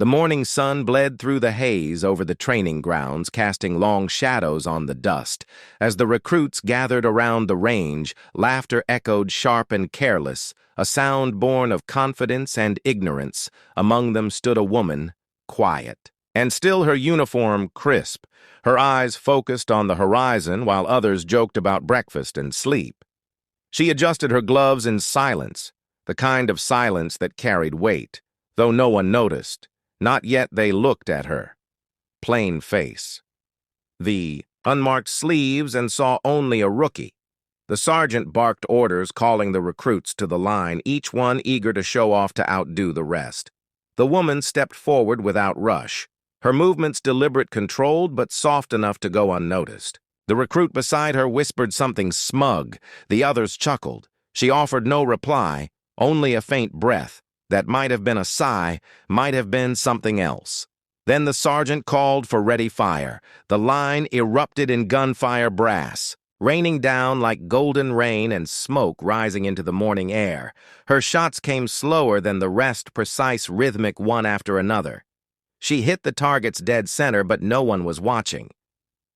The morning sun bled through the haze over the training grounds, casting long shadows on the dust. As the recruits gathered around the range, laughter echoed sharp and careless, a sound born of confidence and ignorance. Among them stood a woman, quiet, and still her uniform crisp, her eyes focused on the horizon while others joked about breakfast and sleep. She adjusted her gloves in silence, the kind of silence that carried weight, though no one noticed. Not yet they looked at her. Plain face. The unmarked sleeves and saw only a rookie. The sergeant barked orders calling the recruits to the line, each one eager to show off to outdo the rest. The woman stepped forward without rush, her movements deliberate, controlled, but soft enough to go unnoticed. The recruit beside her whispered something smug. The others chuckled. She offered no reply, only a faint breath. That might have been a sigh, might have been something else. Then the sergeant called for ready fire. The line erupted in gunfire brass, raining down like golden rain and smoke rising into the morning air. Her shots came slower than the rest, precise, rhythmic, one after another. She hit the target's dead center, but no one was watching.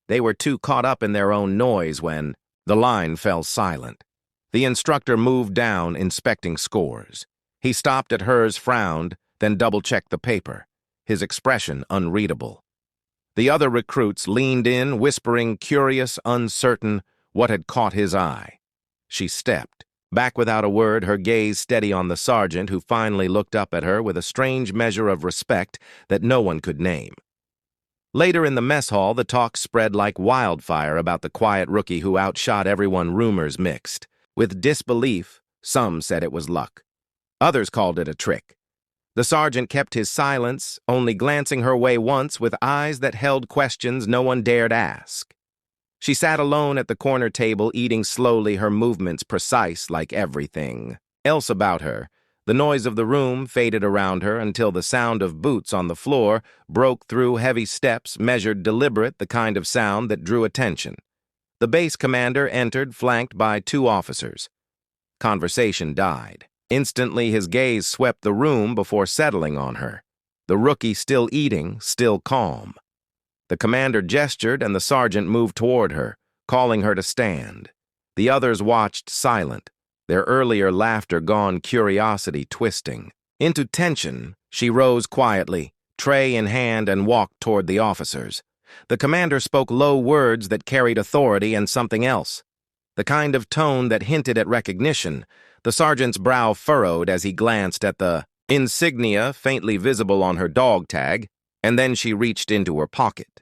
They were too caught up in their own noise when the line fell silent. The instructor moved down, inspecting scores. He stopped at hers, frowned, then double-checked the paper, his expression unreadable. The other recruits leaned in, whispering, curious, uncertain, what had caught his eye. She stepped, back without a word, her gaze steady on the sergeant, who finally looked up at her with a strange measure of respect that no one could name. Later in the mess hall, the talk spread like wildfire about the quiet rookie who outshot everyone. Rumors mixed. With disbelief, some said it was luck. Others called it a trick. The sergeant kept his silence, only glancing her way once with eyes that held questions no one dared ask. She sat alone at the corner table, eating slowly, her movements precise like everything else about her. The noise of the room faded around her until the sound of boots on the floor broke through, heavy steps, measured, deliberate, the kind of sound that drew attention. The base commander entered, flanked by two officers. Conversation died. Instantly, his gaze swept the room before settling on her. The rookie still eating, still calm. The commander gestured and the sergeant moved toward her, calling her to stand. The others watched, silent, their earlier laughter gone, curiosity twisting. Into tension, she rose quietly, tray in hand, and walked toward the officers. The commander spoke low words that carried authority and something else, the kind of tone that hinted at recognition. The sergeant's brow furrowed as he glanced at the insignia faintly visible on her dog tag, and then she reached into her pocket.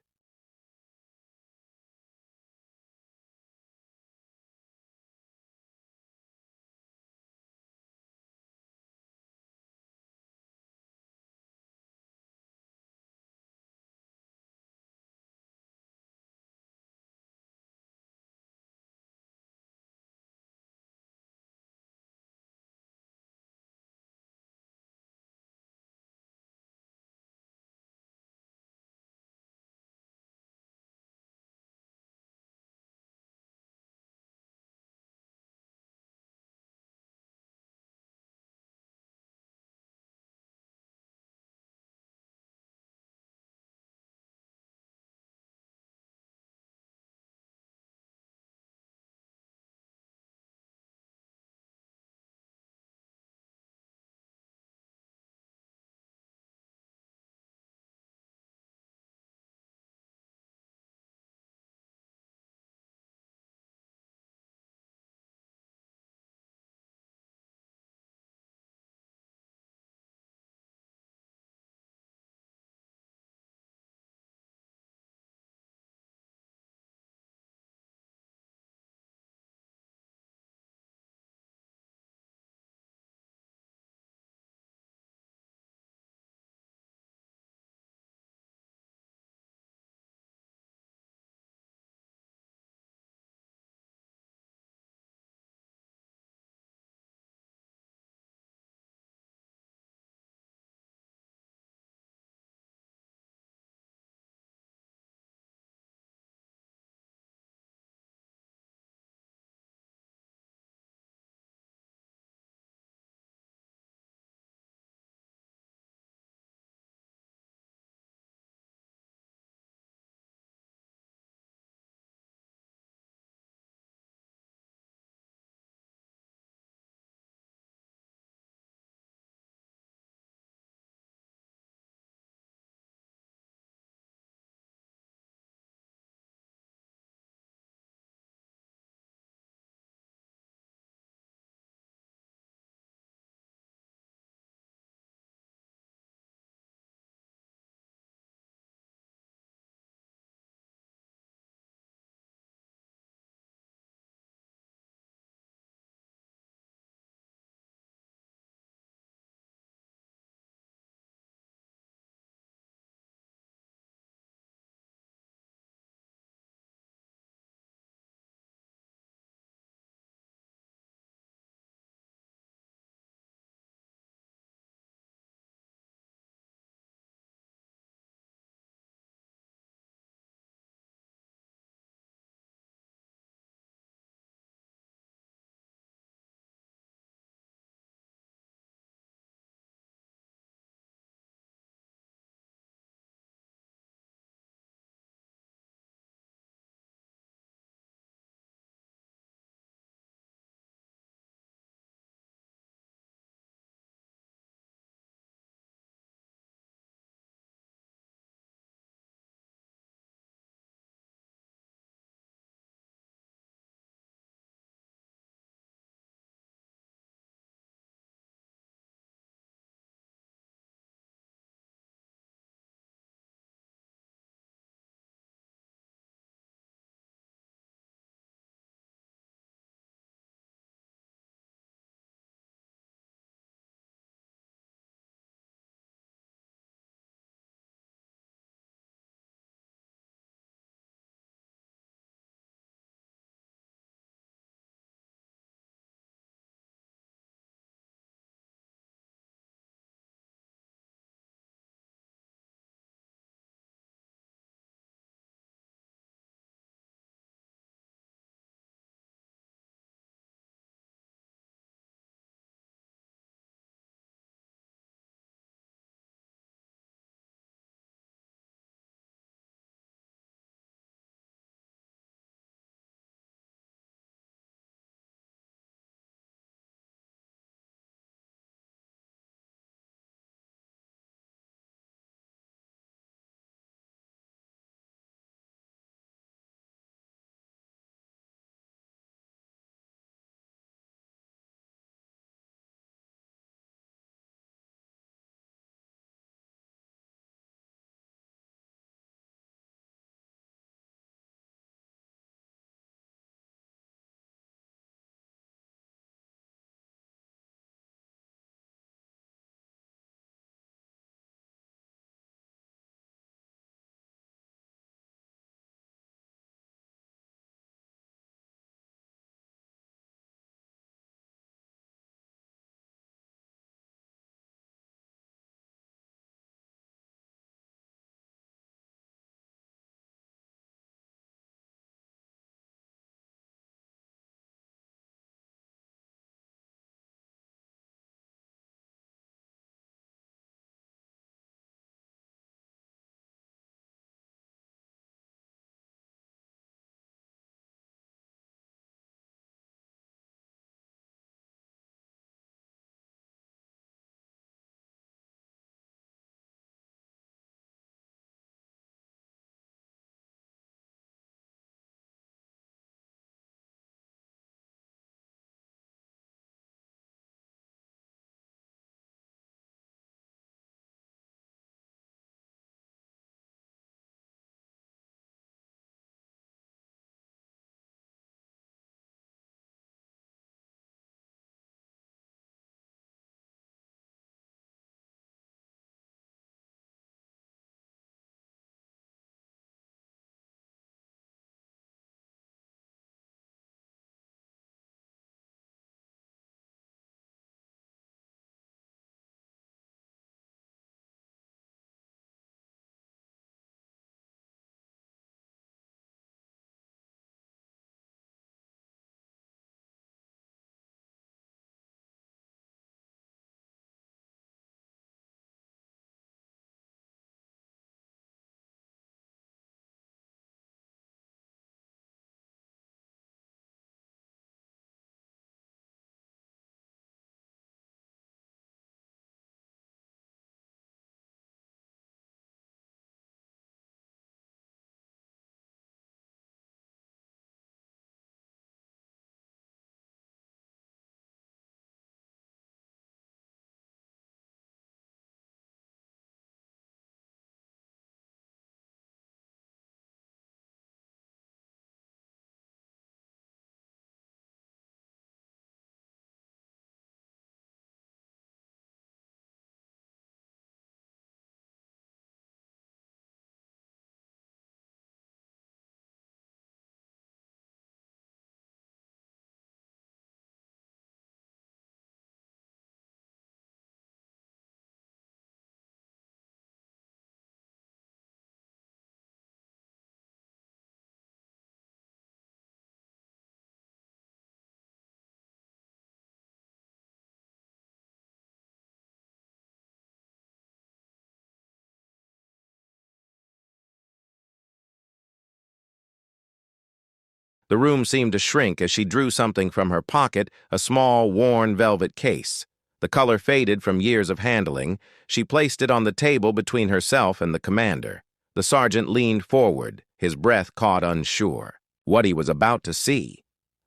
The room seemed to shrink as she drew something from her pocket, a small, worn velvet case. The color faded from years of handling. She placed it on the table between herself and the commander. The sergeant leaned forward, his breath caught unsure. What he was about to see.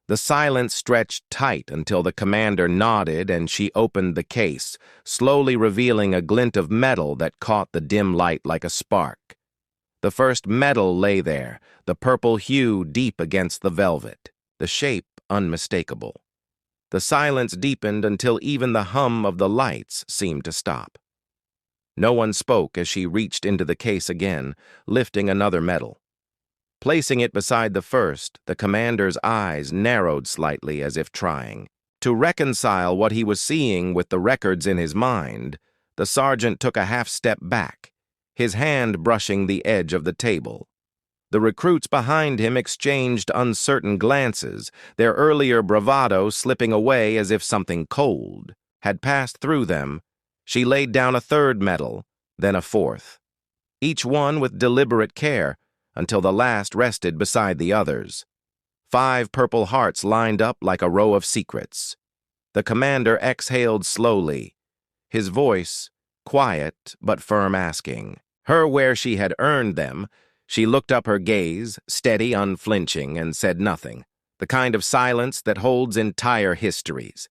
The silence stretched tight until the commander nodded and she opened the case, slowly revealing a glint of metal that caught the dim light like a spark. The first metal lay there, the purple hue deep against the velvet, the shape unmistakable. The silence deepened until even the hum of the lights seemed to stop. No one spoke as she reached into the case again, lifting another metal. Placing it beside the first, the commander's eyes narrowed slightly as if trying. To reconcile what he was seeing with the records in his mind, the sergeant took a half step back, his hand brushing the edge of the table. The recruits behind him exchanged uncertain glances, their earlier bravado slipping away as if something cold had passed through them. She laid down a third medal, then a fourth, each one with deliberate care, until the last rested beside the others. 5 purple hearts lined up like a row of secrets. The commander exhaled slowly, his voice quiet but firm, asking her where she had earned them. She looked up, her gaze steady, unflinching, and said nothing, the kind of silence that holds entire histories.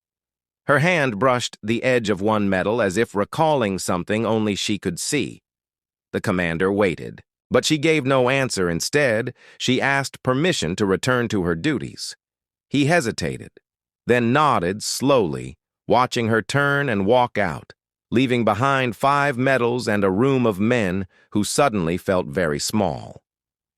Her hand brushed the edge of one medal as if recalling something only she could see. The commander waited, but she gave no answer. Instead, she asked permission to return to her duties. He hesitated, then nodded slowly, watching her turn and walk out, leaving behind 5 medals and a room of men who suddenly felt very small.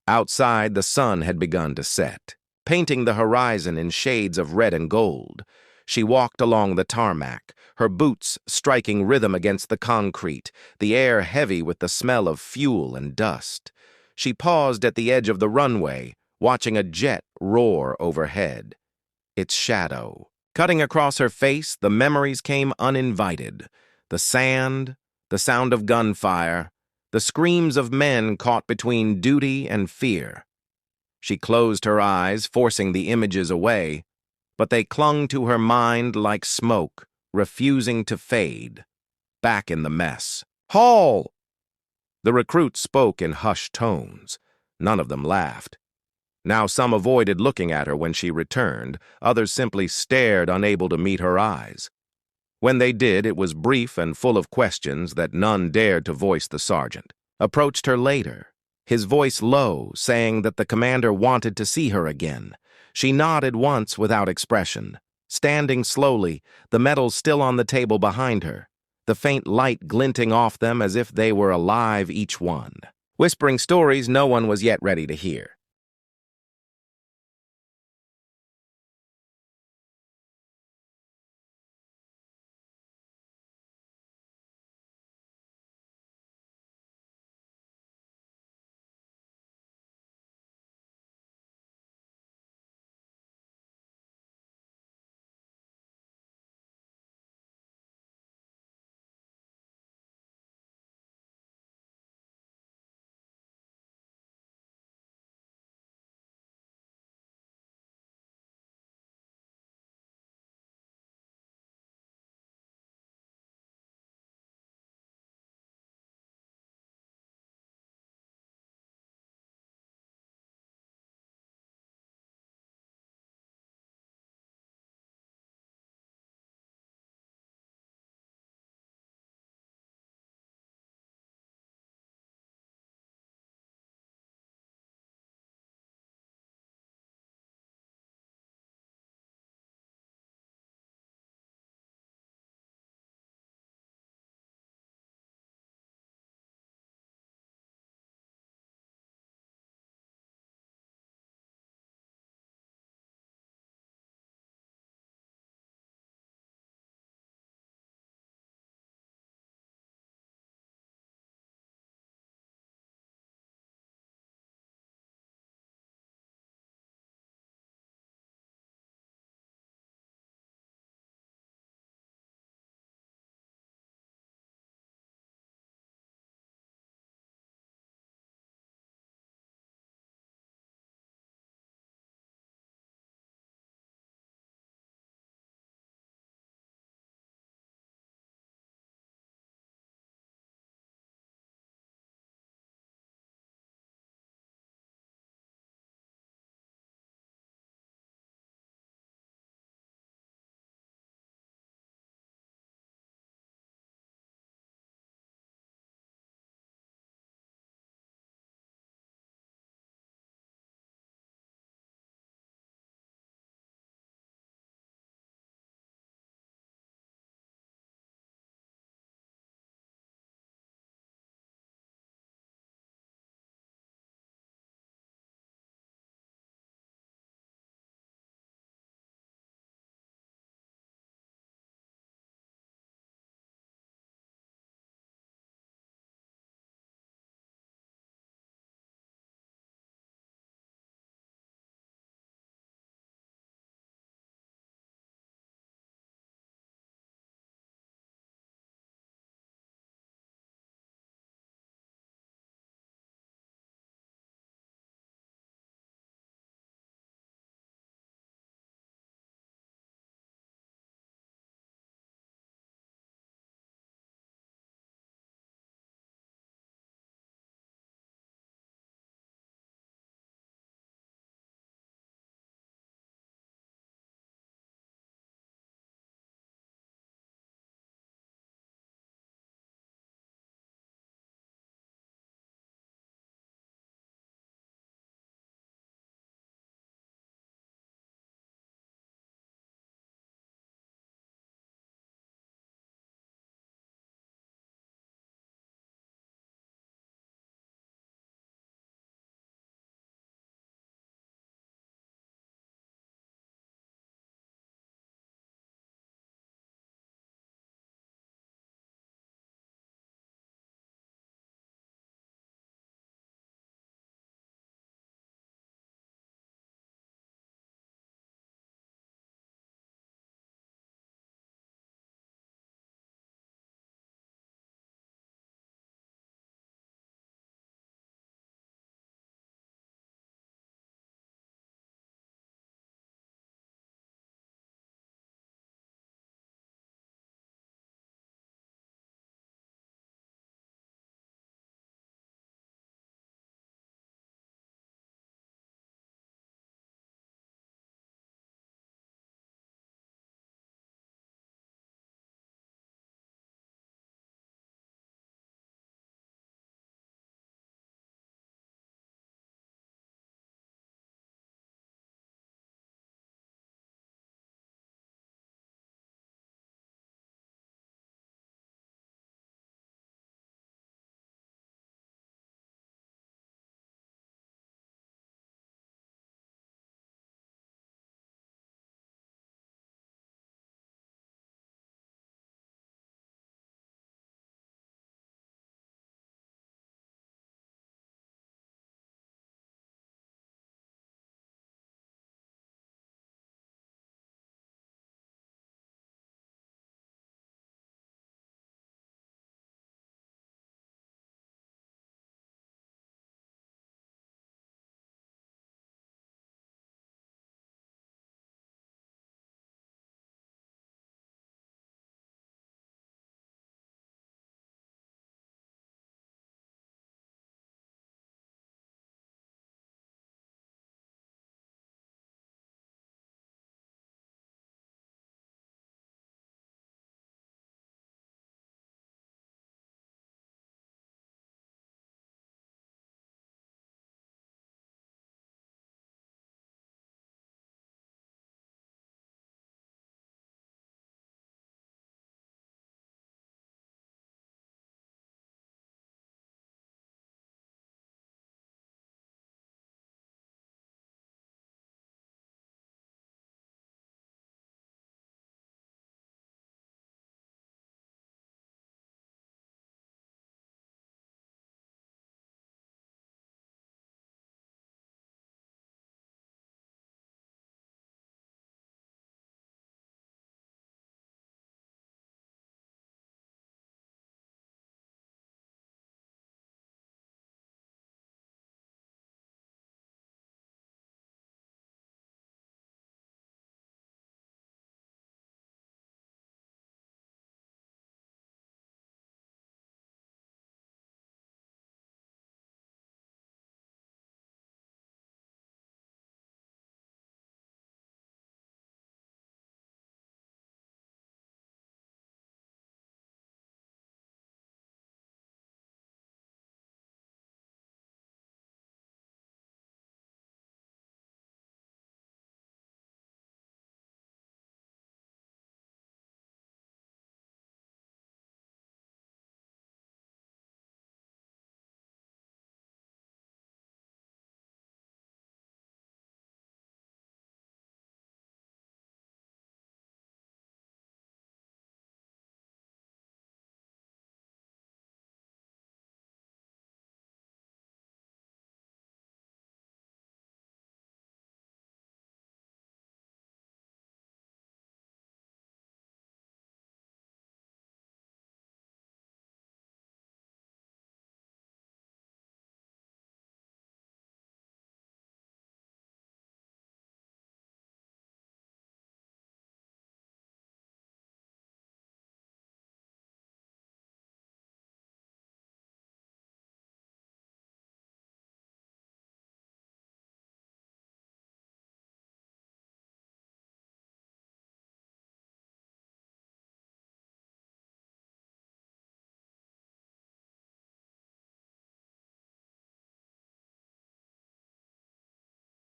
Outside, the sun had begun to set, painting the horizon in shades of red and gold. She walked along the tarmac, her boots striking rhythm against the concrete, the air heavy with the smell of fuel and dust. She paused at the edge of the runway, watching a jet roar overhead. Its shadow cutting across her face, the memories came uninvited. The sand, the sound of gunfire, the screams of men caught between duty and fear. She closed her eyes, forcing the images away, but they clung to her mind like smoke, refusing to fade. Back in the mess. "Hall!" The recruits spoke in hushed tones. None of them laughed. Now some avoided looking at her when she returned, others simply stared, unable to meet her eyes. When they did, it was brief and full of questions that none dared to voice. The sergeant approached her later, his voice low, saying that the commander wanted to see her again. She nodded once without expression, standing slowly, the medals still on the table behind her, the faint light glinting off them as if they were alive, each one, whispering stories no one was yet ready to hear.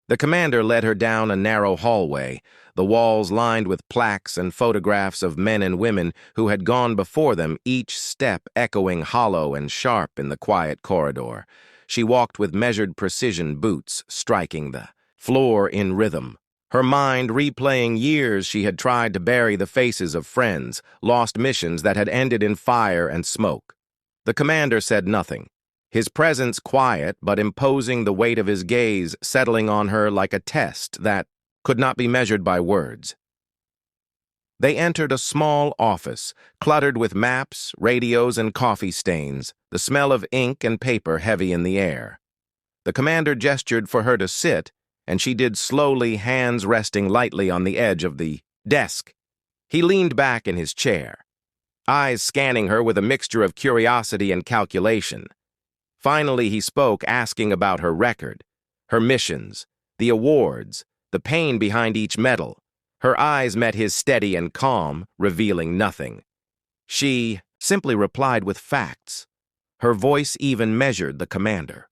The commander led her down a narrow hallway, the walls lined with plaques and photographs of men and women who had gone before them, each step echoing hollow and sharp in the quiet corridor. She walked with measured precision, boots striking the floor in rhythm, her mind replaying years she had tried to bury the faces of friends, lost missions that had ended in fire and smoke. The commander said nothing, his presence quiet but imposing, the weight of his gaze settling on her like a test that could not be measured by words. They entered a small office, cluttered with maps, radios, and coffee stains, the smell of ink and paper heavy in the air. The commander gestured for her to sit, and she did slowly, hands resting lightly on the edge of the desk. He leaned back in his chair, eyes scanning her with a mixture of curiosity and calculation. Finally, he spoke, asking about her record, her missions, the awards, the pain behind each medal. Her eyes met his steady and calm, revealing nothing. She simply replied with facts. Her voice even measured the commander.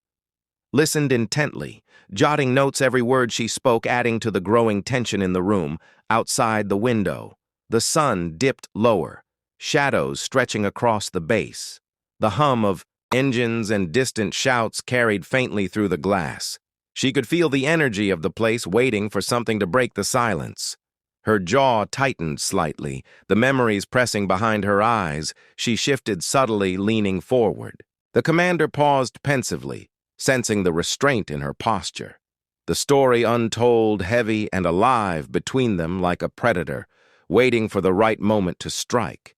Listened intently, jotting notes every word she spoke, adding to the growing tension in the room. Outside the window, the sun dipped lower, shadows stretching across the base. The hum of engines and distant shouts carried faintly through the glass. She could feel the energy of the place waiting for something to break the silence. Her jaw tightened slightly, the memories pressing behind her eyes. She shifted subtly, leaning forward. The commander paused pensively, sensing the restraint in her posture. The story untold, heavy and alive between them like a predator, waiting for the right moment to strike.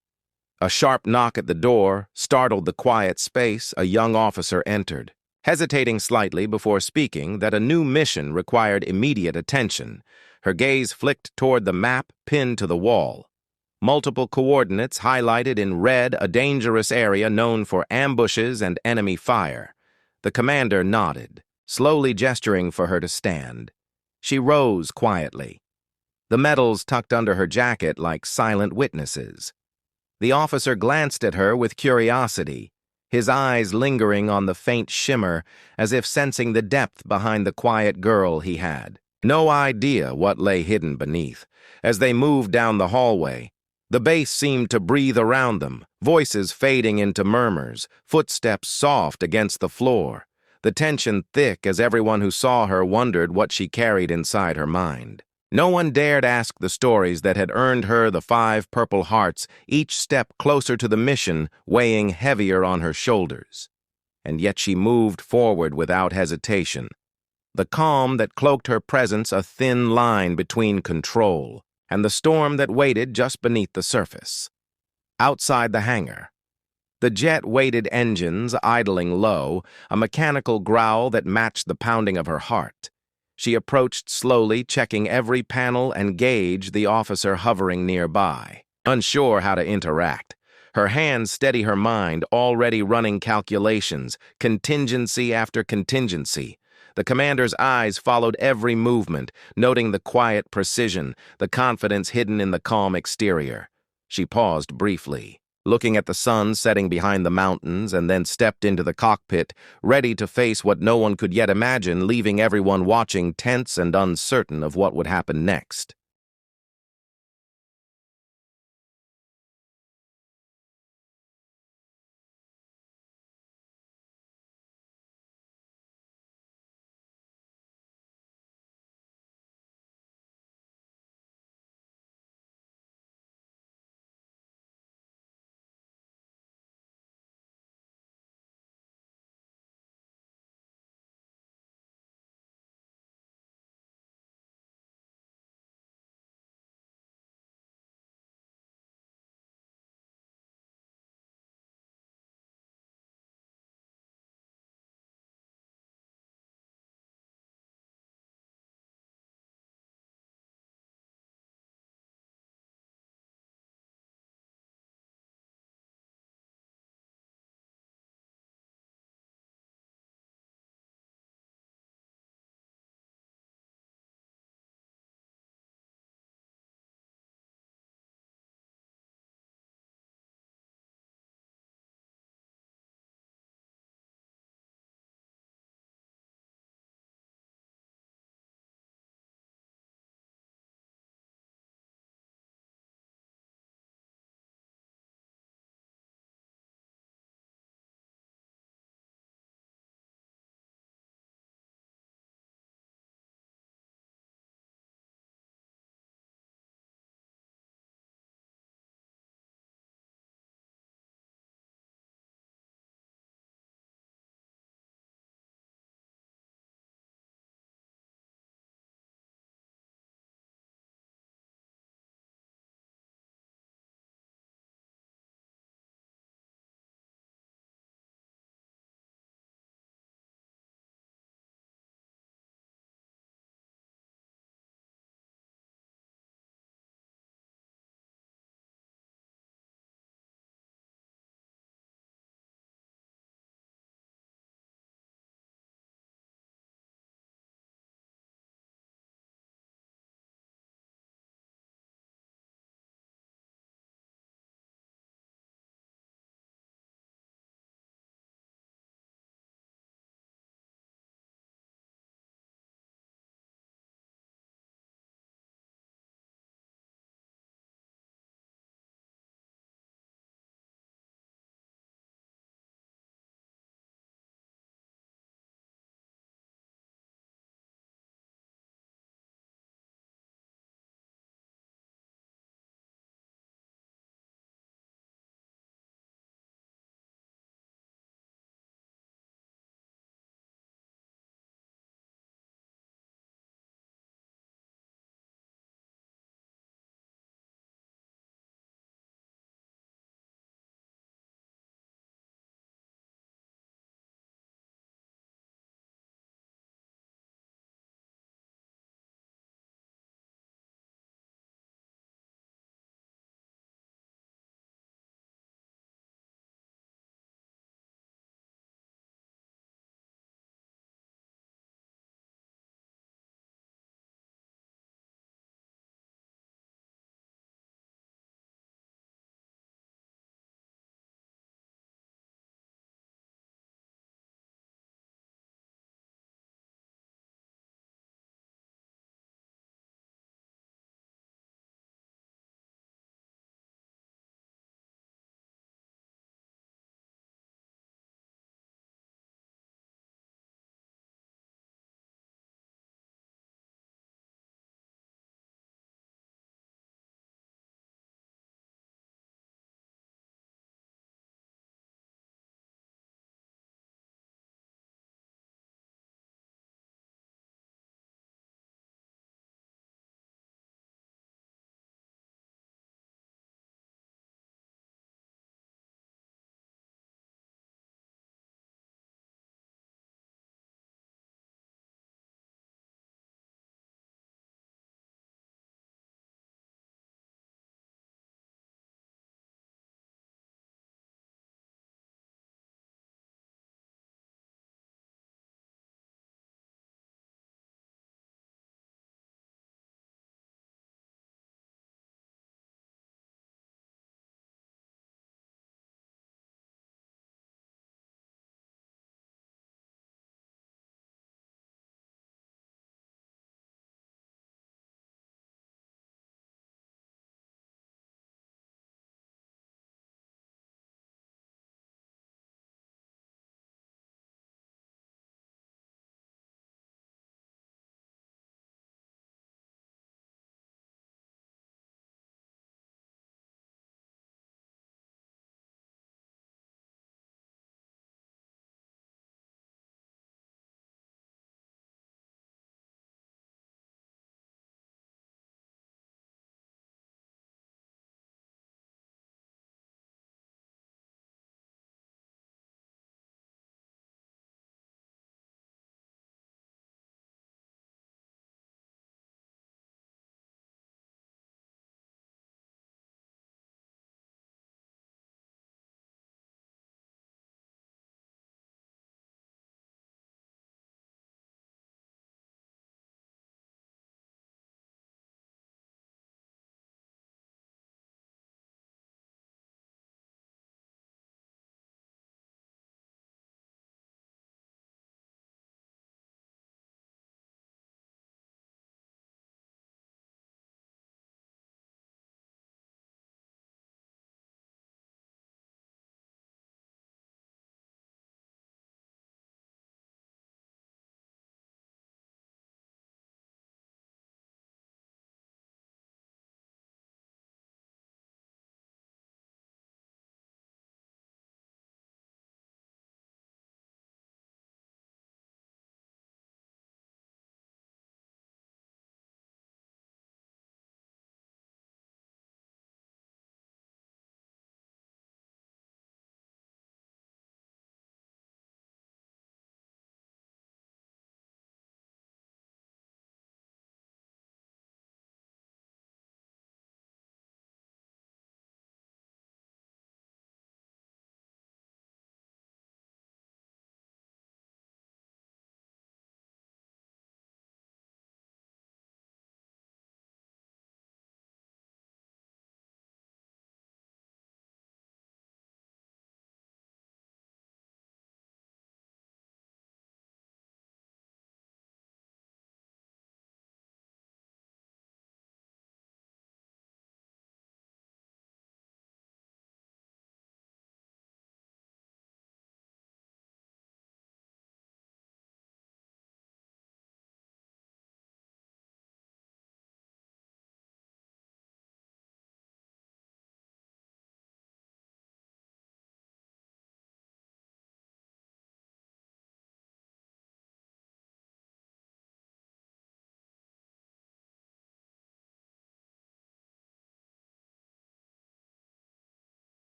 A sharp knock at the door startled the quiet space. A young officer entered, hesitating slightly before speaking that a new mission required immediate attention. Her gaze flicked toward the map pinned to the wall. Multiple coordinates highlighted in red, a dangerous area known for ambushes and enemy fire. The commander nodded, slowly gesturing for her to stand. She rose quietly, the medals tucked under her jacket like silent witnesses. The officer glanced at her with curiosity, his eyes lingering on the faint shimmer, as if sensing the depth behind the quiet girl he had no idea what lay hidden beneath. As they moved down the hallway, the base seemed to breathe around them, voices fading into murmurs, footsteps soft against the floor, the tension thick as everyone who saw her wondered what she carried inside her mind. No one dared ask the stories that had earned her the 5 Purple Hearts, each step closer to the mission weighing heavier on her shoulders. And yet she moved forward without hesitation, the calm that cloaked her presence a thin line between control and the storm that waited just beneath the surface. Outside the hangar, the jet-weighted engines idling low, a mechanical growl that matched the pounding of her heart. She approached slowly, checking every panel and gauge, the officer hovering nearby, unsure how to interact. Her hands steady her mind, already running calculations, contingency after contingency. The commander's eyes followed every movement, noting the quiet precision, the confidence hidden in the calm exterior. She paused briefly, looking at the sun setting behind the mountains, and then stepped into the cockpit, ready to face what no one could yet imagine, leaving everyone watching tense and uncertain of what would happen next.